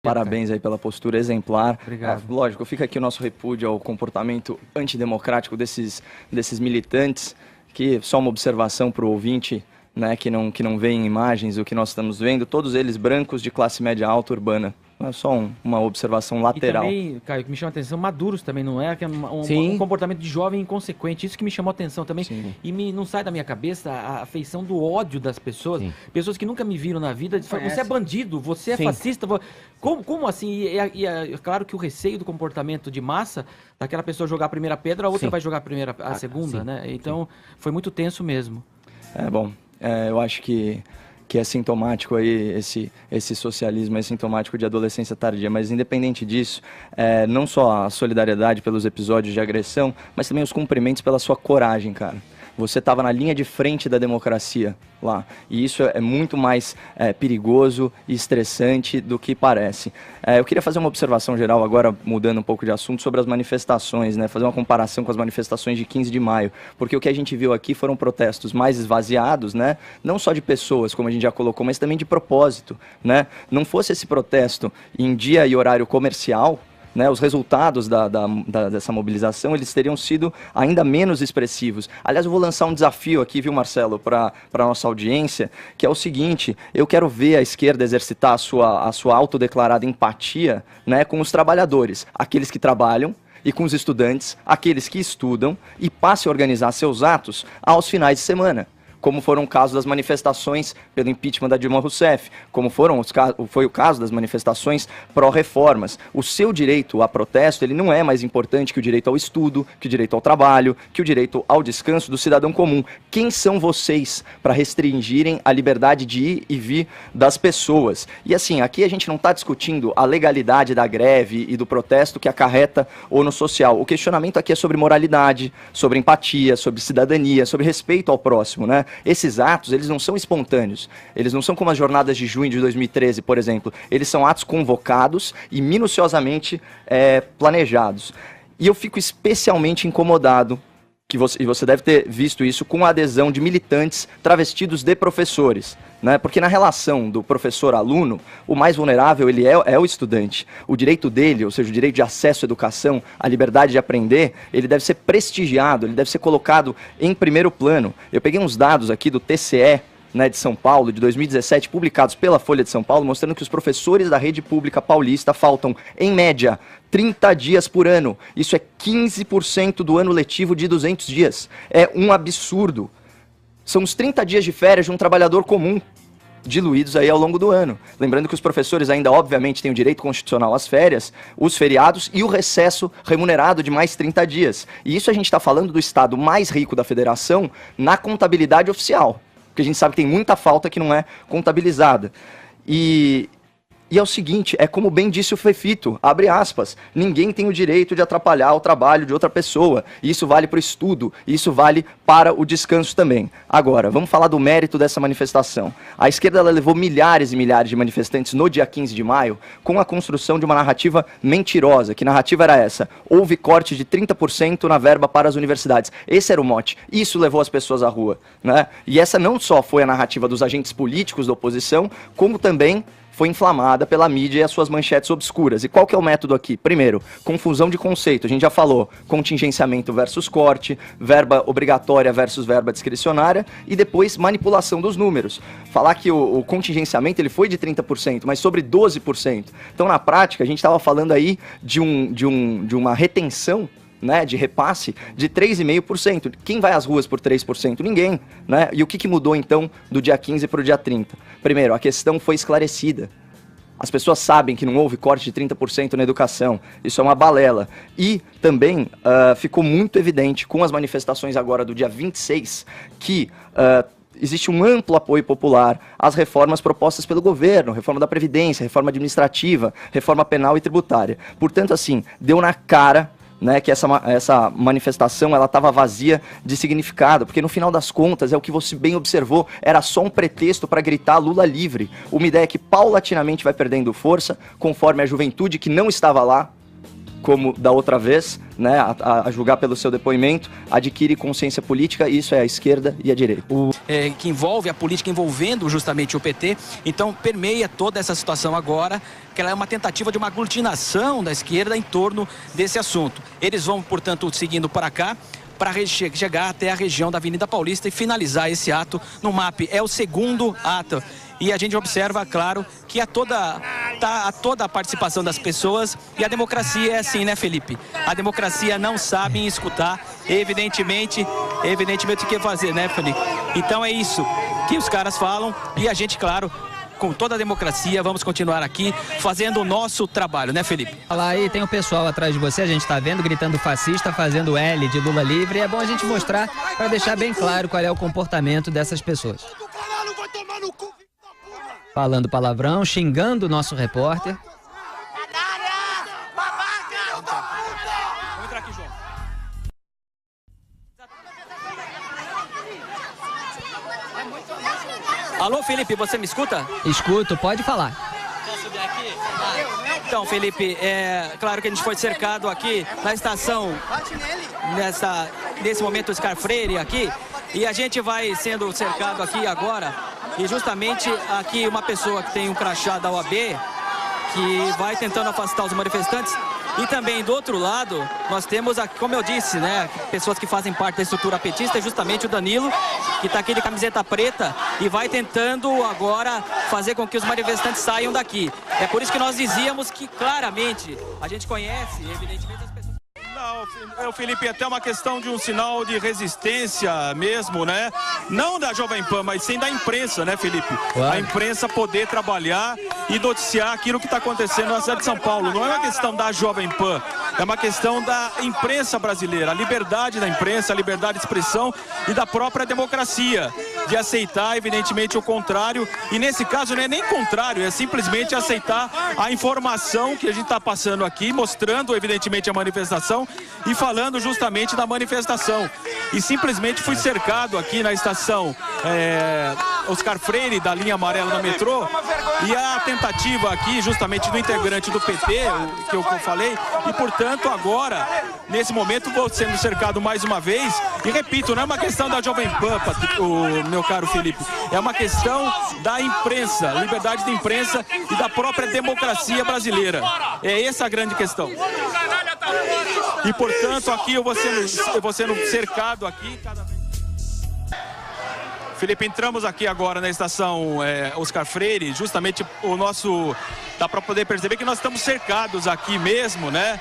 Parabéns aí pela postura exemplar. Obrigado. Lógico, fica aqui o nosso repúdio ao comportamento antidemocrático desses militantes, que só uma observação para o ouvinte, né, que não vê em imagens o que nós estamos vendo, todos eles brancos de classe média alta urbana. É só uma observação lateral. E também, Caio, que me chama a atenção, maduros também, não é? Que é um comportamento de jovem inconsequente. Isso que me chamou a atenção também. Sim. E não sai da minha cabeça a afeição do ódio das pessoas. Sim. Pessoas que nunca me viram na vida. Você é bandido, você é Sim. fascista. Como assim? E é claro que o receio do comportamento de massa, daquela pessoa jogar a primeira pedra, a outra Sim. vai jogar a segunda, sim. né? Então, foi muito tenso mesmo. Eu acho que é sintomático aí, esse socialismo é sintomático de adolescência tardia, mas independente disso, não só a solidariedade pelos episódios de agressão, mas também os cumprimentos pela sua coragem, cara. Você estava na linha de frente da democracia lá, e isso é muito mais perigoso e estressante do que parece. Eu queria fazer uma observação geral agora, mudando um pouco de assunto, sobre as manifestações, né? Fazer uma comparação com as manifestações de 15 de maio, porque o que a gente viu aqui foram protestos mais esvaziados, né? Não só de pessoas, como a gente já colocou, mas também de propósito, né? Não fosse esse protesto em dia e horário comercial, né, os resultados dessa mobilização, eles teriam sido ainda menos expressivos. Aliás, eu vou lançar um desafio aqui, viu, Marcelo, para a nossa audiência, que é o seguinte: eu quero ver a esquerda exercitar a sua autodeclarada empatia, né, com os trabalhadores, aqueles que trabalham, e com os estudantes, aqueles que estudam, e passe a organizar seus atos aos finais de semana, como foram o caso das manifestações pelo impeachment da Dilma Rousseff, como foi o caso das manifestações pró-reformas. O seu direito a protesto, ele não é mais importante que o direito ao estudo, que o direito ao trabalho, que o direito ao descanso do cidadão comum. Quem são vocês para restringirem a liberdade de ir e vir das pessoas? E assim, aqui a gente não está discutindo a legalidade da greve e do protesto que acarreta ônus social. O questionamento aqui é sobre moralidade, sobre empatia, sobre cidadania, sobre respeito ao próximo, né? Esses atos, eles não são espontâneos, eles não são como as jornadas de junho de 2013, por exemplo, eles são atos convocados e minuciosamente planejados. E eu fico especialmente incomodado, e você deve ter visto isso, com a adesão de militantes travestidos de professores, né? Porque na relação do professor-aluno, o mais vulnerável ele é o estudante. O direito dele, ou seja, o direito de acesso à educação, a liberdade de aprender, ele deve ser prestigiado, ele deve ser colocado em primeiro plano. Eu peguei uns dados aqui do TCE, né, de São Paulo, de 2017, publicados pela Folha de São Paulo, mostrando que os professores da rede pública paulista faltam, em média, 30 dias por ano. Isso é 15% do ano letivo de 200 dias. É um absurdo. São os 30 dias de férias de um trabalhador comum, diluídos aí ao longo do ano. Lembrando que os professores ainda, obviamente, têm o direito constitucional às férias, os feriados e o recesso remunerado de mais 30 dias. E isso a gente está falando do estado mais rico da federação na contabilidade oficial, porque a gente sabe que tem muita falta que não é contabilizada. E é o seguinte, é como bem disse o Fefito, abre aspas, ninguém tem o direito de atrapalhar o trabalho de outra pessoa. Isso vale para o estudo, isso vale para o descanso também. Agora, vamos falar do mérito dessa manifestação. A esquerda ela levou milhares e milhares de manifestantes no dia 15 de maio com a construção de uma narrativa mentirosa. Que narrativa era essa? Houve corte de 30% na verba para as universidades. Esse era o mote. Isso levou as pessoas à rua, né? E essa não só foi a narrativa dos agentes políticos da oposição, como também foi inflamada pela mídia e as suas manchetes obscuras. E qual que é o método aqui? Primeiro, confusão de conceito. A gente já falou, contingenciamento versus corte, verba obrigatória versus verba discricionária, e depois manipulação dos números. Falar que o contingenciamento ele foi de 30%, mas sobre 12%. Então, na prática, a gente estava falando aí de uma retenção, né, de repasse de 3,5%. Quem vai às ruas por 3%? Ninguém, né? E o que mudou, então, do dia 15 para o dia 30? Primeiro, a questão foi esclarecida. As pessoas sabem que não houve corte de 30% na educação. Isso é uma balela. E também ficou muito evidente com as manifestações agora do dia 26 que existe um amplo apoio popular às reformas propostas pelo governo, reforma da Previdência, reforma administrativa, reforma penal e tributária. Portanto, assim, deu na cara, né, que essa manifestação ela estava vazia de significado, porque no final das contas, é o que você bem observou, era só um pretexto para gritar Lula livre, uma ideia que paulatinamente vai perdendo força, conforme a juventude que não estava lá como da outra vez, né, a julgar pelo seu depoimento, adquire consciência política, e isso é a esquerda e a direita. Que envolve a política envolvendo justamente o PT, então permeia toda essa situação agora, que ela é uma tentativa de uma aglutinação da esquerda em torno desse assunto. Eles vão, portanto, seguindo para cá, para chegar até a região da Avenida Paulista e finalizar esse ato no MAP. É o segundo ato. E a gente observa, claro, que há toda a participação das pessoas, e a democracia é assim, né, Felipe? A democracia não sabe escutar, evidentemente o que fazer, né, Felipe? Então é isso que os caras falam, e a gente, claro, com toda a democracia, vamos continuar aqui fazendo o nosso trabalho, né, Felipe? Olha lá, aí tem o pessoal atrás de você, a gente está vendo, gritando fascista, fazendo L de Lula livre. É bom a gente mostrar para deixar bem claro qual é o comportamento dessas pessoas. Falando palavrão, xingando o nosso repórter. Vamos entrar aqui, João. Alô, Felipe, você me escuta? Escuto, pode falar. Posso subir aqui? Então, Felipe, claro que a gente foi cercado aqui na estação, nesse momento, Oscar Freire aqui, e a gente vai sendo cercado aqui agora, e justamente aqui uma pessoa que tem um crachá da OAB, que vai tentando afastar os manifestantes. E também do outro lado, nós temos, como eu disse, né, pessoas que fazem parte da estrutura petista, justamente o Danilo, que está aqui de camiseta preta e vai tentando agora fazer com que os manifestantes saiam daqui. É por isso que nós dizíamos que claramente a gente conhece, evidentemente, as pessoas. Não, Felipe, é até uma questão de um sinal de resistência mesmo, né? Não da Jovem Pan, mas sim da imprensa, né, Felipe? Claro. A imprensa poder trabalhar e noticiar aquilo que está acontecendo na cidade de São Paulo. Não é uma questão da Jovem Pan, é uma questão da imprensa brasileira, a liberdade da imprensa, a liberdade de expressão e da própria democracia, de aceitar, evidentemente, o contrário. E nesse caso não é nem contrário, é simplesmente aceitar a informação que a gente está passando aqui, mostrando, evidentemente, a manifestação e falando justamente da manifestação. E simplesmente fui cercado aqui na estação Oscar Freire, da linha amarela do metrô, e a tentativa aqui justamente do integrante do PT, que eu falei, e portanto agora, nesse momento, vou sendo cercado mais uma vez, e repito, não é uma questão da Jovem Pan, meu caro Felipe, é uma questão da imprensa, liberdade da imprensa e da própria democracia brasileira. É essa a grande questão. E portanto aqui eu vou sendo cercado aqui cada vez. Felipe, entramos aqui agora na estação Oscar Freire, justamente dá para poder perceber que nós estamos cercados aqui mesmo, né?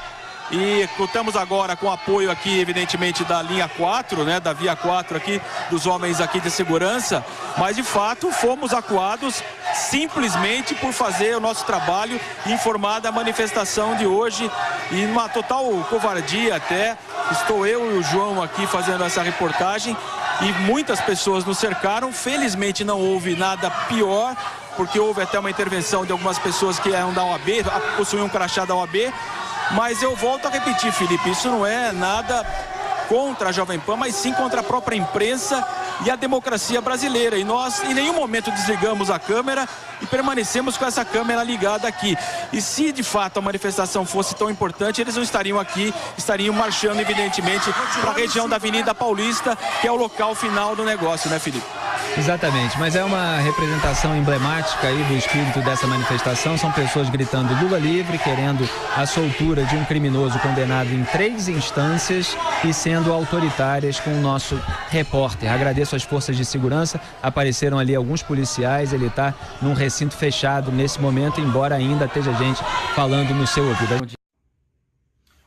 E contamos agora com apoio aqui, evidentemente, da linha 4, né? Da via 4 aqui, dos homens aqui de segurança, mas de fato fomos acuados simplesmente por fazer o nosso trabalho e informar da manifestação de hoje, e numa total covardia até, estou eu e o João aqui fazendo essa reportagem, e muitas pessoas nos cercaram. Felizmente não houve nada pior, porque houve até uma intervenção de algumas pessoas que eram da OAB, possuíam um crachá da OAB, mas eu volto a repetir, Felipe, isso não é nada contra a Jovem Pan, mas sim contra a própria imprensa e a democracia brasileira. E nós em nenhum momento desligamos a câmera e permanecemos com essa câmera ligada aqui. E se de fato a manifestação fosse tão importante, eles não estariam aqui, estariam marchando evidentemente para a região da Avenida Paulista, que é o local final do negócio, né, Felipe? Exatamente, mas é uma representação emblemática aí do espírito dessa manifestação. São pessoas gritando Lula livre, querendo a soltura de um criminoso condenado em 3 instâncias e sendo autoritárias com o nosso repórter. Agradeço às forças de segurança, apareceram ali alguns policiais, ele está num recinto fechado nesse momento, embora ainda esteja gente falando no seu ouvido.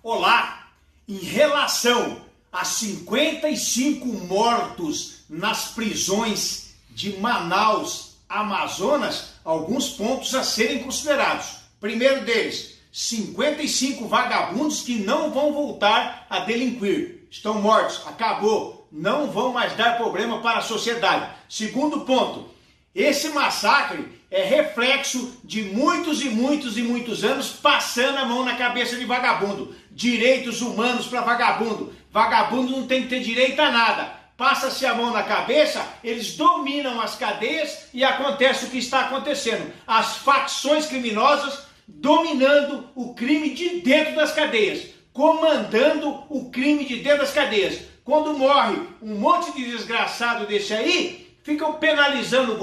Olá, em relação a 55 mortos nas prisões de Manaus, Amazonas, alguns pontos a serem considerados. Primeiro deles, 55 vagabundos que não vão voltar a delinquir. Estão mortos, acabou, não vão mais dar problema para a sociedade. Segundo ponto, esse massacre é reflexo de muitos e muitos e muitos anos passando a mão na cabeça de vagabundo. Direitos humanos para vagabundo. Vagabundo não tem que ter direito a nada. Passa-se a mão na cabeça, eles dominam as cadeias e acontece o que está acontecendo. As facções criminosas dominando o crime de dentro das cadeias. comandando o crime de dentro das cadeias. Quando morre um monte de desgraçado desse aí, ficam penalizando o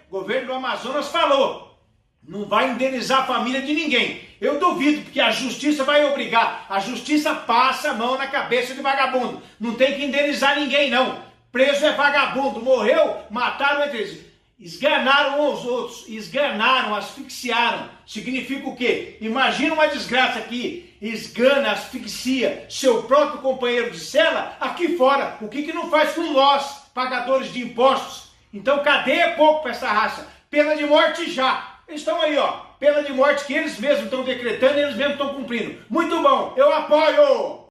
governo do Amazonas falou, não vai indenizar a família de ninguém. Eu duvido, porque a justiça vai obrigar, a justiça passa a mão na cabeça de vagabundo, não tem que indenizar ninguém não, preso é vagabundo, morreu, mataram entre eles. Esganaram uns outros, esganaram, asfixiaram. Significa o quê? Imagina uma desgraça que esgana, asfixia seu próprio companheiro de cela aqui fora. O que não faz com nós, pagadores de impostos? Então cadeia é pouco para essa raça. Pena de morte já. Eles estão aí, ó. Pena de morte que eles mesmos estão decretando, eles mesmos estão cumprindo. Muito bom, eu apoio!